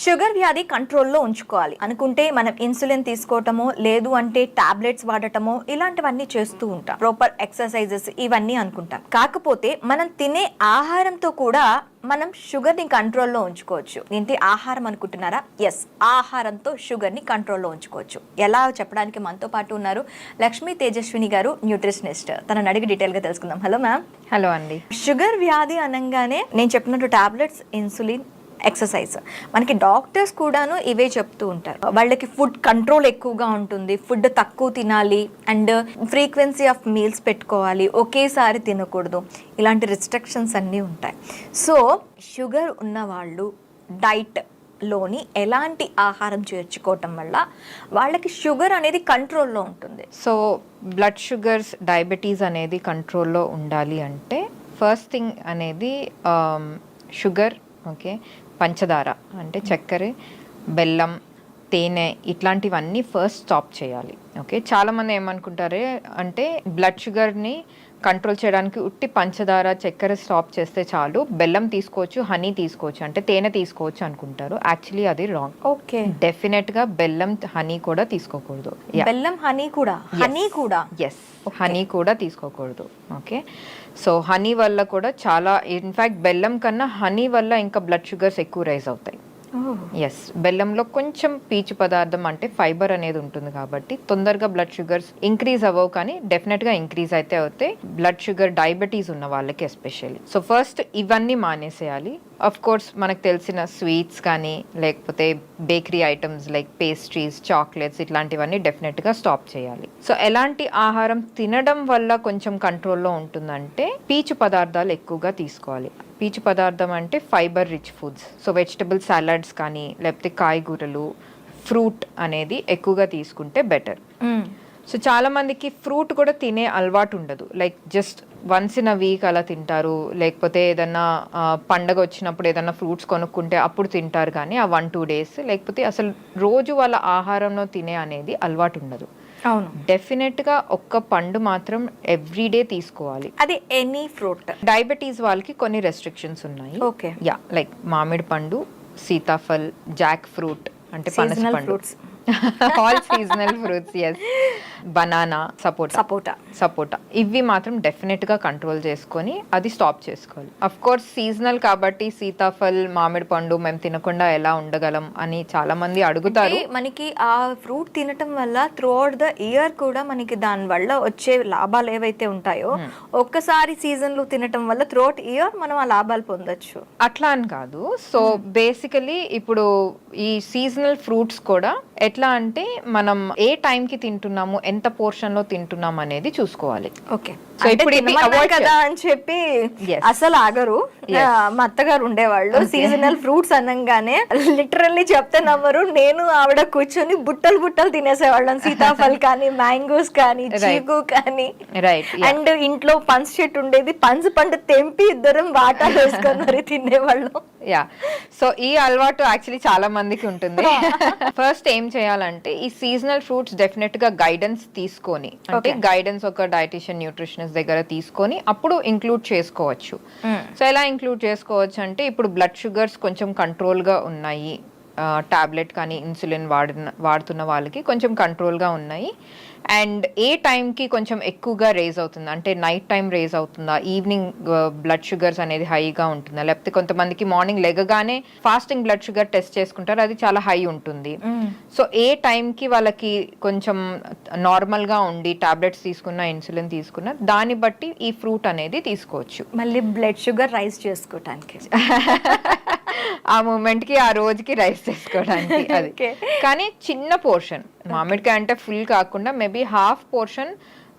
Sugar వ్యాధి కంట్రోల్లో ఉంచుకోవాలి అనుకుంటే మనం ఇన్సులిన్ తీసుకోవటమో లేదు అంటే టాబ్లెట్స్ వాడటమో ఇలాంటివన్నీ చేస్తూ ఉంటాం. ప్రాపర్ ఎక్సర్సైజెస్ ఇవన్నీ అనుకుంటాం. కాకపోతే మనం తినే ఆహారంతో కూడా మనం షుగర్ ని కంట్రోల్లో ఉంచుకోవచ్చు. ఏంటి ఆహారం అనుకుంటున్నారా? ఎస్, ఆహారంతో షుగర్ ని కంట్రోల్లో ఉంచుకోవచ్చు. ఎలా చెప్పడానికి మనతో పాటు ఉన్నారు లక్ష్మీ తేజస్విని గారు, న్యూట్రిషనిస్ట్. తనని అడిగి డీటెయిల్ గా తెలుసుకుందాం. Hello ma'am. హలో అండి. షుగర్ వ్యాధి అనగానే నేను చెప్పినట్టు టాబ్లెట్స్, ఇన్సులిన్, ఎక్సర్సైజ్, మనకి డాక్టర్స్ కూడాను ఇవే చెప్తూ ఉంటారు. వాళ్ళకి ఫుడ్ కంట్రోల్ ఎక్కువగా ఉంటుంది, ఫుడ్ తక్కువ తినాలి అండ్ ఫ్రీక్వెన్సీ ఆఫ్ మీల్స్ పెట్టుకోవాలి, ఒకేసారి తినకూడదు, ఇలాంటి రిస్ట్రిక్షన్స్ అన్నీ ఉంటాయి. సో షుగర్ ఉన్నవాళ్ళు డైట్లోని ఎలాంటి ఆహారం చేర్చుకోవటం వల్ల వాళ్ళకి షుగర్ అనేది కంట్రోల్లో ఉంటుంది? సో బ్లడ్ షుగర్స్, డయాబెటీస్ అనేది కంట్రోల్లో ఉండాలి అంటే ఫస్ట్ థింగ్ అనేది షుగర్, ఓకే, పంచదార అంటే చక్కెర, బెల్లం, తేనె ఇట్లాంటివన్నీ ఫస్ట్ స్టాప్ చేయాలి. ఓకే, చాలామంది ఏమనుకుంటారే అంటే బ్లడ్ షుగర్ని కంట్రోల్ చేయడానికి ఉట్టి పంచదార, చక్కెర స్టాప్ చేస్తే చాలు, బెల్లం తీసుకోవచ్చు, హనీ తీసుకోవచ్చు, అంటే తేనె తీసుకోవచ్చు అనుకుంటారు. యాక్చువల్లీ అది రాంగ్. ఓకే, డెఫినెట్గా బెల్లం, హనీ కూడా తీసుకోకూడదు. బెల్లం, హనీ కూడా ఎస్, హనీ కూడా తీసుకోకూడదు. ఓకే, సో హనీ వల్ల కూడా చాలా, ఇన్ఫ్యాక్ట్ బెల్లం కన్నా హనీ వల్ల ఇంకా బ్లడ్ షుగర్స్ ఎక్కువ రైజ్ అవుతాయి. ఎస్, బెల్లంలో కొంచెం పీచు పదార్థం అంటే ఫైబర్ అనేది ఉంటుంది కాబట్టి తొందరగా బ్లడ్ షుగర్స్ ఇంక్రీజ్ అవ్వవు, కానీ డెఫినెట్గా ఇంక్రీజ్ అయితే అవుతాయి బ్లడ్ షుగర్, డయాబెటీస్ ఉన్న వాళ్ళకి ఎస్పెషల్లీ. సో ఫస్ట్ ఇవన్నీ మానేసేయాలి. అఫ్ కోర్స్ మనకు తెలిసిన స్వీట్స్ కానీ లేకపోతే bakery items like pastries, chocolates ఇట్లాంటివన్నీ డెఫినెట్గా స్టాప్ చేయాలి. సో ఎలాంటి ఆహారం తినడం వల్ల కొంచెం కంట్రోల్లో ఉంటుందంటే పీచు పదార్థాలు ఎక్కువగా తీసుకోవాలి. పీచు పదార్థం అంటే fibre rich foods. So vegetable salads కానీ లేకపోతే కాయగూరలు, ఫ్రూట్ అనేది ఎక్కువగా తీసుకుంటే బెటర్. సో చాలా మందికి ఫ్రూట్ కూడా తినే అలవాటు ఉండదు. Like just once in a week అలా తింటారు, లేకపోతే ఏదన్నా పండగ వచ్చినప్పుడు ఏదన్నా ఫ్రూట్స్ కొనుక్కుంటే అప్పుడు తింటారు, కానీ ఆ 1-2 days, లేకపోతే అసలు రోజు వాళ్ళ ఆహారంలో తినే అనేది అలవాటు ఉండదు. అవును, డెఫినెట్ గా ఒక్క పండు మాత్రం ఎవ్రీడే తీసుకోవాలి. అది ఎనీ ఫ్రూట్. డయాబెటీస్ వాళ్ళకి కొన్ని రెస్ట్రిక్షన్స్ ఉన్నాయి. ఓకే, యా, లైక్ మామిడి పండు, సీతాఫల్, జాక్ ఫ్రూట్ అంటే పనస పండు, all seasonal fruits. Yes, banana, sapota ఇవి మాత్రం డెఫినెట్ గా కంట్రోల్ చేసుకొని అది స్టాప్ చేసుకోవాలి. అఫ్ కోర్స్ సీజనల్ కాబట్టి సీతాఫల్, మామిడి పండు మేము తినకుండా ఎలా ఉండగలం అని చాలా మంది అడుగుతారు. మనకి ఆ ఫ్రూట్ తినటం వల్ల త్రూ అవుట్ ద ఇయర్ కూడా మనకి దాని వల్ల వచ్చే లాభాలు ఏవైతే ఉంటాయో ఒక్కసారి సీజన్ లో తినటం వల్ల త్రూ అవుట్ ఇయర్ మనం ఆ లాభాలు పొందొచ్చు. అట్లా అని కాదు. సో బేసికలీ ఇప్పుడు ఈ సీజనల్ ఫ్రూట్స్ కూడా ఎట్లా అంటే మనం ఏ టైం కి తింటున్నాము, ఎంత పోర్షన్ లో తింటున్నాం అనేది చూసుకోవాలి. ఓకే, సో ఇప్పుడు కదా అని చెప్పి అసలు ఆగరు. మా అత్తగారు ఉండేవాళ్ళు, సీజనల్ ఫ్రూట్స్ అనగానే లిటరల్లీ చెప్తే నమ్మరు, నేను ఆవిడ కూర్చొని బుట్టలు తినేసేవాళ్ళం. సీతాఫల్ కానీ, మ్యాంగోస్ కానీ, చీకు కానీ. అండ్ ఇంట్లో పనస చెట్టు ఉండేది, పనస పండు తెంపి ఇద్దరం వాటాలు వేసుకొని మరి తినేవాళ్ళం. యా, సో ఈ అలవాటు యాక్చువల్లీ చాలా మందికి ఉంటుంది. ఫస్ట్ ఏం చేయాలంటే ఈ సీజనల్ ఫ్రూట్స్ డెఫినెట్ గా గైడెన్స్ తీసుకొని, అంటే గైడెన్స్ ఒక డైటీషియన్, న్యూట్రిషనిస్ట్ దగ్గర తీసుకొని అప్పుడు ఇంక్లూడ్ చేసుకోవచ్చు. సో ఎలా ఇంక్లూడ్ చేసుకోవచ్చు అంటే ఇప్పుడు బ్లడ్ షుగర్స్ కొంచెం కంట్రోల్ గా ఉన్నాయి, టాబ్లెట్ కానీ ఇన్సులిన్ వాడుతున్న వాళ్ళకి కొంచెం కంట్రోల్గా ఉన్నాయి. అండ్ ఏ టైంకి కొంచెం ఎక్కువగా రేజ్ అవుతుందా అంటే నైట్ టైం రేజ్ అవుతుందా, ఈవినింగ్ బ్లడ్ షుగర్స్ అనేది హైగా ఉంటుందా, లేకపోతే కొంతమందికి మార్నింగ్ లెగగానే ఫాస్టింగ్ బ్లడ్ షుగర్ టెస్ట్ చేసుకుంటారు, అది చాలా హై ఉంటుంది. సో ఏ టైంకి వాళ్ళకి కొంచెం నార్మల్గా ఉండి టాబ్లెట్స్ తీసుకున్న, ఇన్సులిన్ తీసుకున్న దాన్ని బట్టి ఈ ఫ్రూట్ అనేది తీసుకోవచ్చు. మళ్ళీ బ్లడ్ షుగర్ రైజ్ చేసుకోవటానికి ఆ మూమెంట్ కి, ఆ రోజుకి రైస్ చేసుకోవడానికి అది. కానీ చిన్న పోర్షన్, మామిడికాయ అంటే ఫుల్ కాకుండా maybe half portion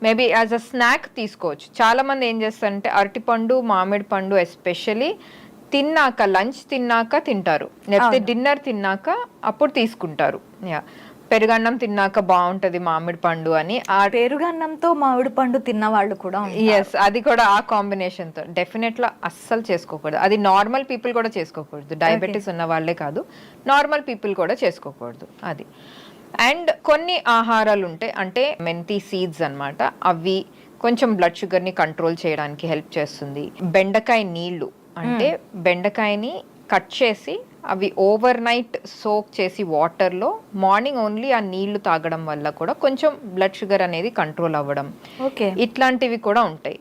maybe as a snack తీసుకోవచ్చు. చాలా మంది ఏం చేస్తారంటే అరటిపండు, మామిడి పండు ఎస్పెషలీ తిన్నాక, లంచ్ తిన్నాక తింటారు, లేకపోతే డిన్నర్ తిన్నాక అప్పుడు తీసుకుంటారు. యా, పెరుగన్నం తిన్నాక బాగుంటది మామిడి పండు అని. ఆ పెరుగన్నంతో మామిడి పండు తిన్న వాళ్ళు కూడా, ఎస్, అది కూడా ఆ కాంబినేషన్ తో డెఫినెట్గా అస్సలు చేసుకోకూడదు. అది నార్మల్ పీపుల్ కూడా చేసుకోకూడదు, డయాబెటీస్ ఉన్న వాళ్ళే కాదు, నార్మల్ పీపుల్ కూడా చేసుకోకూడదు అది. అండ్ కొన్ని ఆహారాలు ఉంటాయి, అంటే మెంతి సీడ్స్ అన్నమాట, అవి కొంచెం బ్లడ్ షుగర్ని కంట్రోల్ చేయడానికి హెల్ప్ చేస్తుంది. బెండకాయ నీళ్లు, అంటే బెండకాయని కట్ చేసి అవి ఓవర్ నైట్ సోక్ చేసి వాటర్లో మార్నింగ్ ఓన్లీ ఆ నీళ్లు తాగడం వల్ల కూడా కొంచెం బ్లడ్ షుగర్ అనేది కంట్రోల్ అవ్వడం, ఓకే, ఇట్లాంటివి కూడా ఉంటాయి.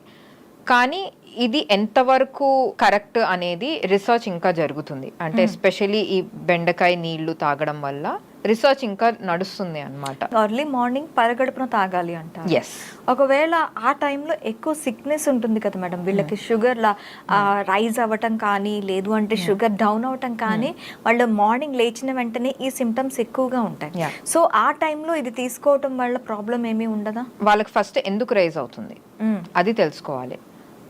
కానీ ఇది ఎంతవరకు కరెక్ట్ అనేది రీసెర్చ్ ఇంకా జరుగుతుంది. అంటే ఎస్పెషలీ ఈ బెండకాయ నీళ్లు తాగడం వల్ల రీసెర్చ్ ఇంకా నడుస్తుంది అన్నమాట. ఎర్లీ మార్నింగ్ పరగడుపున తాగాలి అంటారు. ఎస్. ఒకవేళ ఆ టైంలో ఎక్కువ సిక్నెస్ ఉంటుంది కదా మేడం, వీళ్ళకి షుగర్ రైజ్ అవ్వటం కానీ లేదు అంటే షుగర్ డౌన్ అవ్వటం కానీ, వాళ్ళు మార్నింగ్ లేచిన వెంటనే ఈ సిమ్టమ్స్ ఎక్కువగా ఉంటాయి. సో ఆ టైంలో ఇది తీసుకోవటం వల్ల ప్రాబ్లం ఏమీ ఉండదా? వాళ్ళకి ఫస్ట్ ఎందుకు రైజ్ అవుతుంది అది తెలుసుకోవాలి.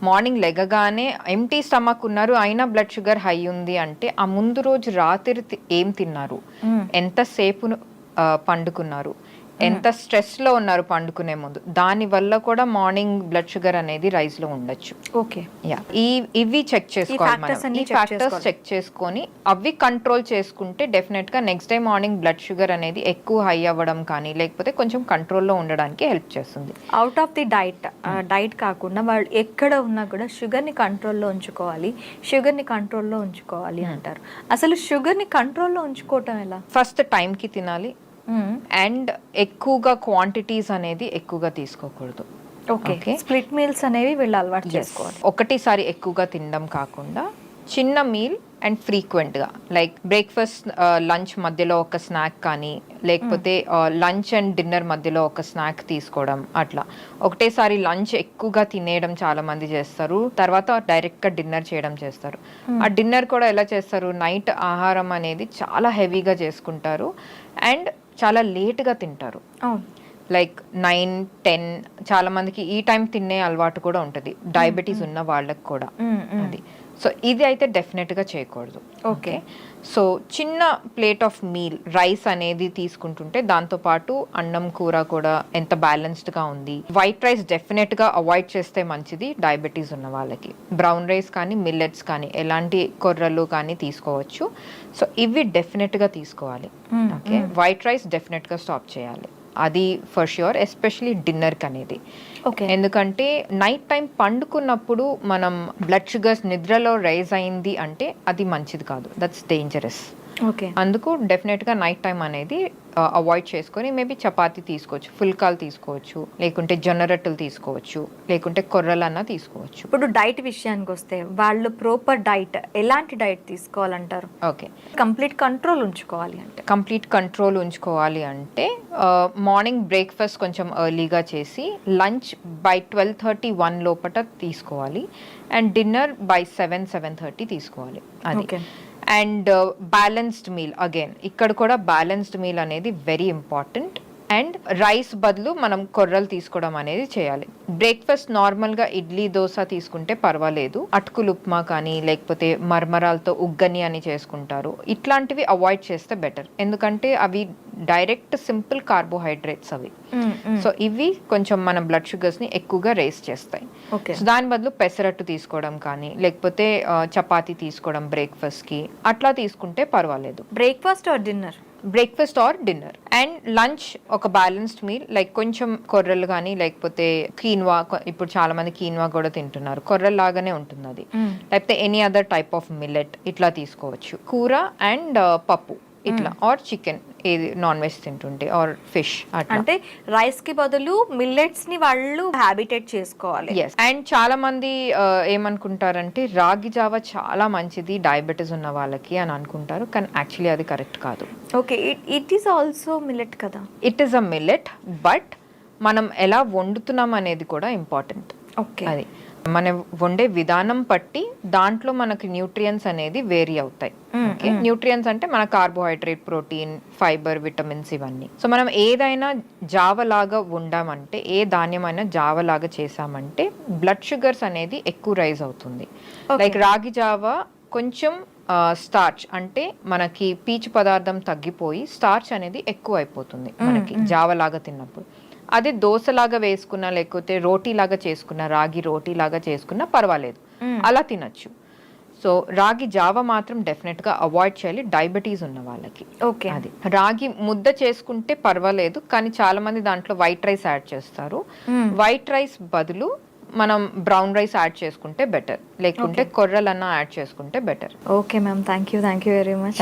మార్నింగ్ లెగగానే ఎంటీ స్టమక్ ఉన్నారు అయినా బ్లడ్ షుగర్ హై ఉంది అంటే ఆ ముందు రోజు రాత్రి ఏం తిన్నారు, ఎంతసేపు పండుకున్నారు, ఎంత స్ట్రెస్లో ఉన్నారు పండుకునే ముందు, దాని వల్ల కూడా మార్నింగ్ బ్లడ్ షుగర్ అనేది రైజ్ లో ఉండొచ్చు. ఓకే, ఇవి చెక్ చేసుకోవాలి మనం. ఈ ఫ్యాక్టర్స్ చెక్ చేసుకొని అవి కంట్రోల్ చేసుకుంటే డెఫినెట్ గా next day morning blood sugar అనేది ఎక్కువ హై అవ్వడం కానీ లేకపోతే కొంచెం కంట్రోల్లో ఉండడానికి హెల్ప్ చేస్తుంది. అవుట్ ఆఫ్ ది డైట్ కాకుండా వాళ్ళు ఎక్కడ ఉన్నా కూడా షుగర్ని కంట్రోల్లో ఉంచుకోవాలి, షుగర్ని కంట్రోల్లో ఉంచుకోవాలి అంటారు. అసలు షుగర్ని కంట్రోల్లో ఉంచుకోవటం ఎలా? ఫస్ట్ టైంకి తినాలి అండ్ ఎక్కువగా క్వాంటిటీస్ అనేది ఎక్కువగా తీసుకోకూడదు. ఓకే, స్ప్లిట్ మీల్స్ అనేవి వీళ్ళు అలవాటు చేసుకోవాలి. ఒకటిసారి ఎక్కువగా తినడం కాకుండా చిన్న మీల్ అండ్ ఫ్రీక్వెంట్గా, లైక్ బ్రేక్ఫాస్ట్ లంచ్ మధ్యలో ఒక స్నాక్ కానీ లేకపోతే లంచ్ అండ్ డిన్నర్ మధ్యలో ఒక స్నాక్ తీసుకోవడం. అట్లా ఒకటేసారి లంచ్ ఎక్కువగా తినేయడం చాలా మంది చేస్తారు, తర్వాత డైరెక్ట్గా డిన్నర్ చేయడం చేస్తారు. ఆ డిన్నర్ కూడా ఎలా చేస్తారు, నైట్ ఆహారం అనేది చాలా హెవీగా చేసుకుంటారు అండ్ చాలా లేట్గా తింటారు. లైక్ 9-10 చాలా మందికి ఈ టైం తినే అలవాటు కూడా ఉంటుంది, డయాబెటీస్ ఉన్న వాళ్ళకి కూడా అది. సో ఇది అయితే డెఫినెట్గా చేయకూడదు. ఓకే, సో చిన్న ప్లేట్ ఆఫ్ మీల్ రైస్ అనేది తీసుకుంటుంటే దాంతోపాటు అన్నం కూర కూడా ఎంత బ్యాలెన్స్డ్గా ఉంది. వైట్ రైస్ డెఫినెట్గా అవాయిడ్ చేస్తే మంచిది డయాబెటీస్ ఉన్న వాళ్ళకి. బ్రౌన్ రైస్ కానీ మిల్లెట్స్ కానీ ఎలాంటి కొర్రలు కానీ తీసుకోవచ్చు. సో ఇవి డెఫినెట్గా తీసుకోవాలి. ఓకే, వైట్ రైస్ డెఫినెట్గా స్టాప్ చేయాలి, అది ఫర్ ష్యూర్, ఎస్పెషలీ డిన్నర్కి అనేది. ఎందుకంటే నైట్ టైం పండుకున్నప్పుడు మనం బ్లడ్ షుగర్స్ నిద్రలో రైజ్ అయింది అంటే అది మంచిది కాదు, దట్స్ డేంజరస్. ఓకే, అందుకు డెఫినెట్గా నైట్ టైం అనేది అవాయిడ్ చేసుకొని మేబీ చపాతీ తీసుకోవచ్చు, ఫుల్కాలు తీసుకోవచ్చు, లేకుంటే జొన్న రొట్టెలు తీసుకోవచ్చు, లేకుంటే కొర్రలన్నా తీసుకోవచ్చు. ఇప్పుడు డైట్ విషయానికి వస్తే వాళ్ళు ప్రాపర్ డైట్ ఎలాంటి డైట్ తీసుకోవాలంటారు? ఓకే, కంప్లీట్ కంట్రోల్ ఉంచుకోవాలి అంటే మార్నింగ్ బ్రేక్ఫాస్ట్ కొంచెం ఎర్లీగా చేసి లంచ్ బై 12:30-1 లోపల తీసుకోవాలి అండ్ డిన్నర్ బై 7-7:30 తీసుకోవాలి. అది అండ్ బ్యాలెన్స్డ్ మీల్, అగైన్ ఇక్కడ కూడా బ్యాలెన్స్డ్ మీల్ అనేది వెరీ ఇంపార్టెంట్. అండ్ రైస్ బదులు మనం కొర్రలు తీసుకోవడం అనేది చేయాలి. బ్రేక్ఫాస్ట్ నార్మల్గా ఇడ్లీ దోశ తీసుకుంటే పర్వాలేదు, అటుకులు ఉప్మా కానీ లేకపోతే మర్మరాలతో ఉగ్గని అని చేసుకుంటారు, ఇట్లాంటివి అవాయిడ్ చేస్తే బెటర్. ఎందుకంటే అవి డైరెక్ట్ సింపుల్ కార్బోహైడ్రేట్స్ అవి. సో ఇవి కొంచెం మన బ్లడ్ షుగర్స్ ని ఎక్కువగా రేస్ చేస్తాయి. సో దాని బదులు పెసరట్టు తీసుకోవడం కానీ లేకపోతే చపాతీ తీసుకోవడం బ్రేక్ఫాస్ట్ కి, అట్లా తీసుకుంటే పర్వాలేదు. Breakfast are dinner and lunch ఒక బ్యాలెన్స్డ్ మీల్, లైక్ కొంచెం కొర్రలు కానీ లేకపోతే కీన్వా, ఇప్పుడు చాలా మంది కీన్వా కూడా తింటున్నారు, కొర్రల్ లాగానే ఉంటుంది అది, లేకపోతే any other type of millet ఇట్లా తీసుకోవచ్చు. కూర అండ్ పప్పు ఇట్లా, ఆర్ చికెన్ ఏది నాన్ వెజ్ తింటుంటే, ఆర్ ఫిష్. అంటే రైస్ కి బదులు మిల్లెట్స్ ని వాళ్ళు హ్యాబిటేట్ చేసుకోవాలి. అండ్ చాలా మంది ఏమనుకుంటారంటే రాగి జావ చాలా మంచిది డయాబెటీస్ ఉన్న వాళ్ళకి అని అనుకుంటారు, కానీ యాక్చువల్లీ అది కరెక్ట్ కాదు. Okay, it is also millet కదా? It is a millet, but మనం ఎలా వండుతున్నాం అనేది కూడా ఇంపార్టెంట్. ఓకే, అది మనం వండే విధానం బట్టి దాంట్లో మనకి న్యూట్రియన్స్ అనేది వేరీ అవుతాయి. ఓకే, న్యూట్రియన్స్ అంటే మన కార్బోహైడ్రేట్, ప్రోటీన్, ఫైబర్, విటమిన్స్ ఇవన్నీ. సో మనం ఏదైనా జావలాగా వండామంటే, ఏ ధాన్యమైనా జావలాగా చేసామంటే బ్లడ్ షుగర్స్ అనేది ఎక్కువ రైజ్ అవుతుంది. లైక్ రాగి జావ కొంచెం స్టార్చ్ అంటే మనకి పీచు పదార్థం తగ్గిపోయి స్టార్చ్ అనేది ఎక్కువ అయిపోతుంది మనకి జావలాగా తిన్నప్పుడు. అదే దోశలాగా వేసుకున్నా లేకపోతే రోటీలాగా చేసుకున్నా, రాగి రోటీలాగా చేసుకున్నా పర్వాలేదు, అలా తినచ్చు. సో రాగి జావ మాత్రం డెఫినెట్గా అవాయిడ్ చేయాలి డయాబెటీస్ ఉన్న వాళ్ళకి. ఓకే, అది రాగి ముద్ద చేసుకుంటే పర్వాలేదు, కానీ చాలా మంది దాంట్లో వైట్ రైస్ యాడ్ చేస్తారు. వైట్ రైస్ బదులు మనం బ్రౌన్ రైస్ యాడ్ చేసుకుంటే బెటర్, లేకుంటే కొర్రలన్నా యాడ్ చేసుకుంటే better. Okay ma'am, thank you very much.